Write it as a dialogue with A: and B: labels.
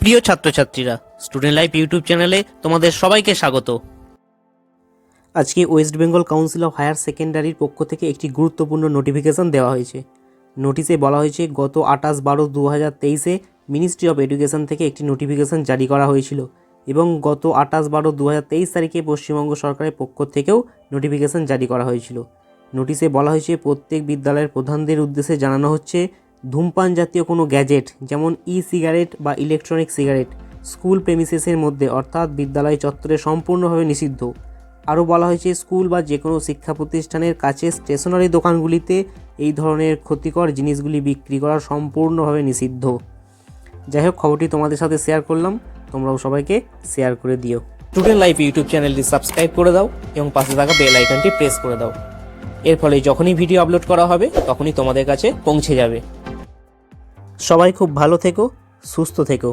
A: প্রিয় ছাত্রছাত্রীরা, student life YouTube চ্যানেলে তোমাদের সবাইকে স্বাগত। আজকে West Bengal council of higher সেকেন্ডারির পক্ষ থেকে একটি গুরুত্বপূর্ণ নোটিফিকেশন দেওয়া হয়েছে। নোটিশে বলা হয়েছে গত 28/12/2023-এ মিনিস্ট্রি অফ এডুকেশন থেকে একটি নোটিফিকেশন জারি করা হয়েছিল এবং গত 28/12/2023 তারিখে পশ্চিমবঙ্গ সরকারের পক্ষ থেকেও নোটিফিকেশন জারি করা হয়েছিল। নোটিশে বলা হয়েছে প্রত্যেক বিদ্যালয়ের প্রধানদের উদ্দেশ্যে জানানো হচ্ছে ধূমপান জাতীয় কোনো গ্যাজেট যেমন সিগারেট বা ইলেকট্রনিক সিগারেট স্কুল প্রেমিসেসের মধ্যে অর্থাৎ বিদ্যালয় চত্বরে সম্পূর্ণভাবে নিষিদ্ধ। আরও বলা হয়েছে স্কুল বা যে কোনো শিক্ষা প্রতিষ্ঠানের কাছে স্টেশনারি দোকানগুলিতে এই ধরনের ক্ষতিকর জিনিসগুলি বিক্রি করা সম্পূর্ণভাবে নিষিদ্ধ। যাই হোক, খবরটি তোমাদের সাথে শেয়ার করলাম, তোমরাও সবাইকে শেয়ার করে দিও। স্টুডেন্ট লাইফ ইউটিউব চ্যানেলটি সাবস্ক্রাইব করে দাও এবং পাশে থাকা বেল আইকনটি প্রেস করে দাও। এর ফলে যখনই ভিডিও আপলোড করা হবে তখনই তোমাদের কাছে পৌঁছে যাবে। সবাই খুব ভালো থেকো, সুস্থ থেকো।